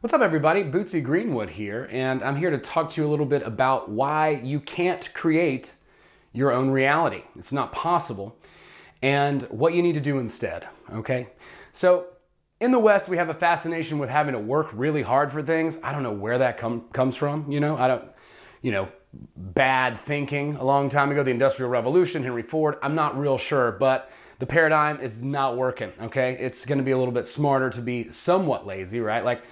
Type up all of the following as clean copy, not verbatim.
What's up, everybody? Bootsy Greenwood here, and I'm here to talk to you a little bit about why you can't create your own reality. It's not possible, and what you need to do instead, okay? So, in the West, we have a fascination with having to work really hard for things. I don't know where that comes from, bad thinking a long time ago, the Industrial Revolution, Henry Ford, I'm not real sure, but the paradigm is not working, okay? It's gonna be a little bit smarter to be somewhat lazy, right? Like,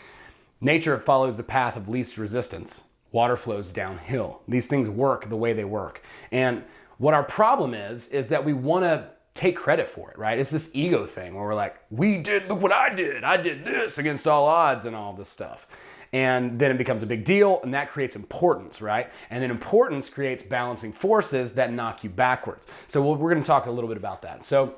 nature follows the path of least resistance. Water flows downhill. These things work the way they work. And what our problem is that we want to take credit for it, right? It's this ego thing where we're like, look what I did. I did this against all odds and all this stuff. And then it becomes a big deal, and that creates importance, right? And then importance creates balancing forces that knock you backwards. So we're going to talk a little bit about that. So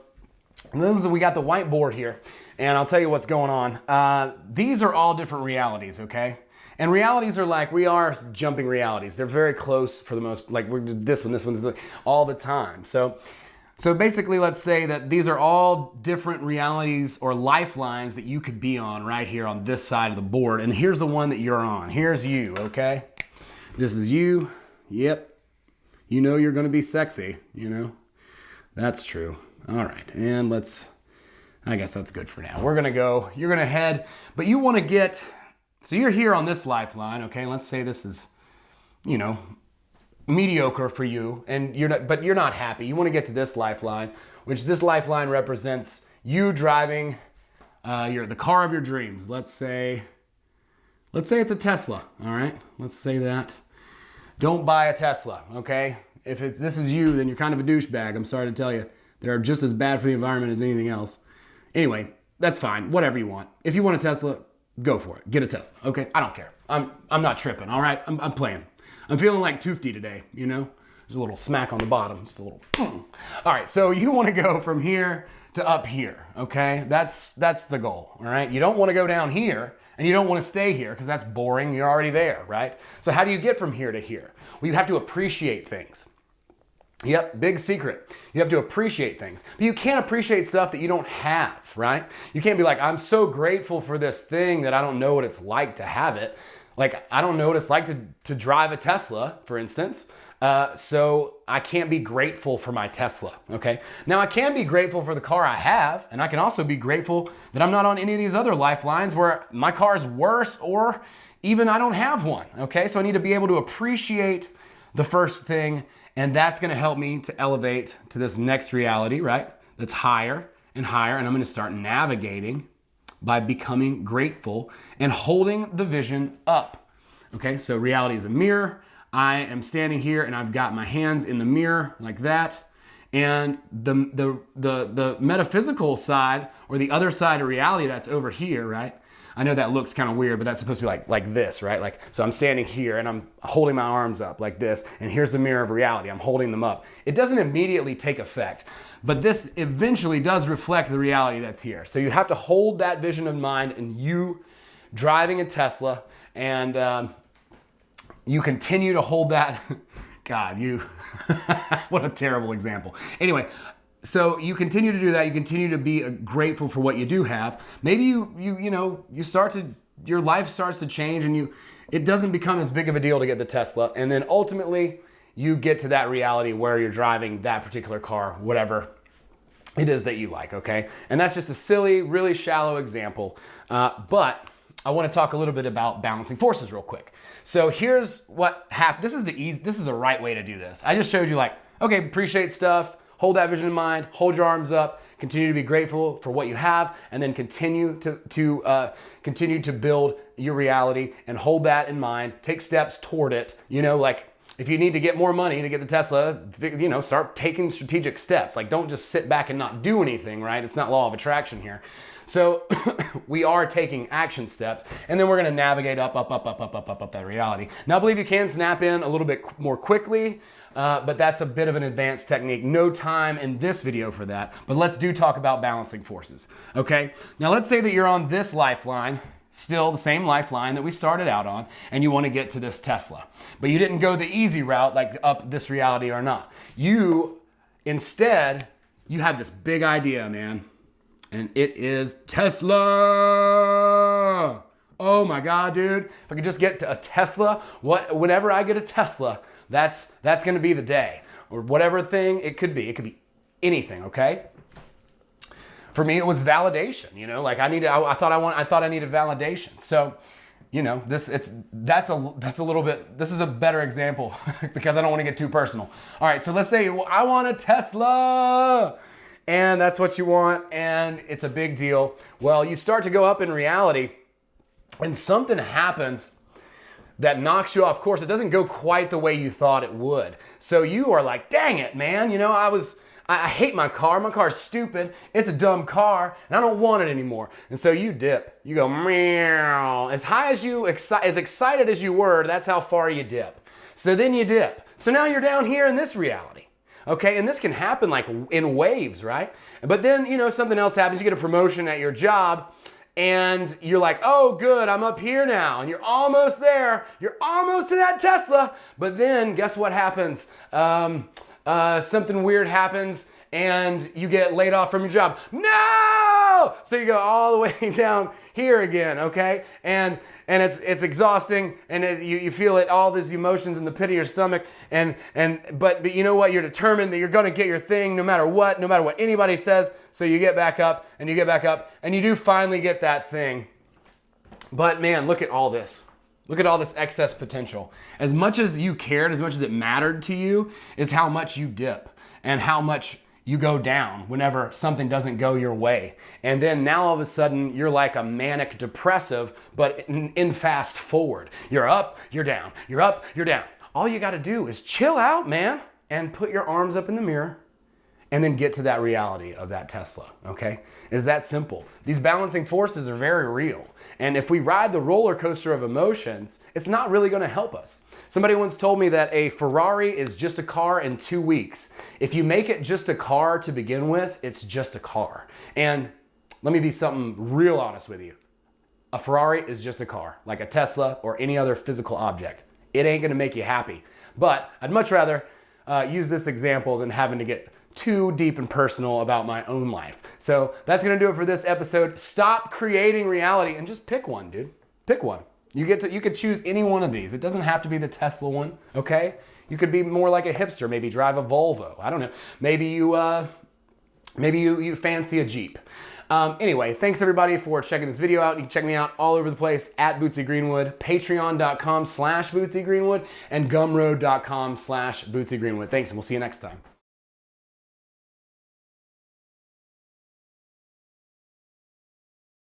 we got the whiteboard here. And I'll tell you what's going on. These are all different realities, okay? And realities are like, we are jumping realities. They're very close for the most, like we're this one, all the time. So basically, let's say that these are all different realities or lifelines that you could be on right here on this side of the board. And here's the one that you're on. Here's you, okay? This is you. Yep. You know you're going to be sexy, you know? That's true. All right, and I guess that's good for now. You're gonna head, but you wanna so you're here on this lifeline, okay? Let's say this is, mediocre for you, and but you're not happy. You wanna get to this lifeline, which this lifeline represents you driving the car of your dreams. Let's say it's a Tesla, all right? Let's say that. Don't buy a Tesla, okay? If this is you, then you're kind of a douchebag. I'm sorry to tell you. They're just as bad for the environment as anything else. Anyway, that's fine. Whatever you want. If you want a Tesla, go for it. Get a Tesla. Okay, I don't care. I'm not tripping. All right, I'm playing. I'm feeling like Toofty today. There's a little smack on the bottom. Just a little. All right, so you want to go from here to up here. Okay, that's the goal. All right, you don't want to go down here, and you don't want to stay here because that's boring. You're already there, right? So how do you get from here to here? Well, you have to appreciate things. Yep, big secret. You have to appreciate things. But you can't appreciate stuff that you don't have, right? You can't be like, I'm so grateful for this thing that I don't know what it's like to have it. Like, I don't know what it's like to drive a Tesla, for instance. So I can't be grateful for my Tesla, okay? Now, I can be grateful for the car I have, and I can also be grateful that I'm not on any of these other lifelines where my car's worse or even I don't have one, okay? So I need to be able to appreciate the first thing, and that's gonna help me to elevate to this next reality, right? That's higher and higher, and I'm gonna start navigating by becoming grateful and holding the vision up. Okay, so reality is a mirror. I am standing here and I've got my hands in the mirror like that. And the metaphysical side, or the other side of reality that's over here, right? I know that looks kind of weird, but that's supposed to be like this, right? Like, so I'm standing here and I'm holding my arms up like this, and here's the mirror of reality. I'm holding them up. It doesn't immediately take effect, but this eventually does reflect the reality that's here. So you have to hold that vision in mind, and you driving a Tesla, and you continue to hold that. God, what a terrible example. Anyway, so you continue to do that. You continue to be grateful for what you do have. Maybe your life starts to change, and it doesn't become as big of a deal to get the Tesla. And then ultimately you get to that reality where you're driving that particular car, whatever it is that you like, okay? And that's just a silly, really shallow example. But I want to talk a little bit about balancing forces real quick. So here's what happened. This is the right way to do this. I just showed you, like, okay, appreciate stuff. Hold that vision in mind, hold your arms up, continue to be grateful for what you have, and then continue to build your reality and hold that in mind. Take steps toward it. Like, if you need to get more money to get the Tesla, start taking strategic steps. Like, don't just sit back and not do anything, right? It's not law of attraction here. So we are taking action steps, and then we're gonna navigate up that reality. Now, I believe you can snap in a little bit more quickly, but that's a bit of an advanced technique. No time in this video for that, but let's talk about balancing forces, okay? Now, let's say that you're on this lifeline, still the same lifeline that we started out on, and you wanna get to this Tesla. But you didn't go the easy route, like up this reality or not. Instead, you have this big idea, man. And it is Tesla. Oh my God, dude, if I could just get to a Tesla, whenever I get a Tesla, that's gonna be the day. Or whatever thing it could be. It could be anything, okay? For me, it was validation, you know, like I thought I needed validation. So, you know, this is a better example because I don't want to get too personal. All right, so let's say I want a Tesla. And that's what you want, and it's a big deal. Well, you start to go up in reality, and something happens that knocks you off course. It doesn't go quite the way you thought it would. So you are like, dang it, man. You know, I hate my car. My car's stupid. It's a dumb car, and I don't want it anymore. And so you dip. You go, meow. As excited as you were, that's how far you dip. So then you dip. So now you're down here in this reality. Okay, and this can happen like in waves, right? But then, you know, something else happens. You get a promotion at your job, and you're like, oh, good, I'm up here now. And you're almost there. You're almost to that Tesla. But then, guess what happens? Something weird happens, and you get laid off from your job. No! So you go all the way down here again, okay? And it's exhausting, and you feel it, all these emotions in the pit of your stomach, but you know what? You're determined that you're going to get your thing no matter what anybody says. So you get back up, and you get back up, and you do finally get that thing. But man, look at all this. Look at all this excess potential. As much as you cared, as much as it mattered to you, is how much you dip and how much you go down whenever something doesn't go your way. And then now all of a sudden you're like a manic depressive, but in fast forward. You're up, you're down, you're up, you're down. All you gotta do is chill out, man, and put your arms up in the mirror and then get to that reality of that Tesla, okay? It's that simple. These balancing forces are very real. And if we ride the roller coaster of emotions, it's not really gonna help us. Somebody once told me that a Ferrari is just a car in 2 weeks. If you make it just a car to begin with, it's just a car. And let me be something real honest with you. A Ferrari is just a car, like a Tesla or any other physical object. It ain't gonna make you happy. But I'd much rather use this example than having to get too deep and personal about my own life. So that's gonna do it for this episode. Stop creating reality and just pick one, dude. Pick one. You could choose any one of these. It doesn't have to be the Tesla one, okay? You could be more like a hipster, maybe drive a Volvo. I don't know. Maybe you fancy a Jeep. Anyway, thanks everybody for checking this video out. You can check me out all over the place at Bootsy Greenwood, patreon.com/Bootsy Greenwood, and gumroad.com/Bootsy Greenwood. Thanks, and we'll see you next time.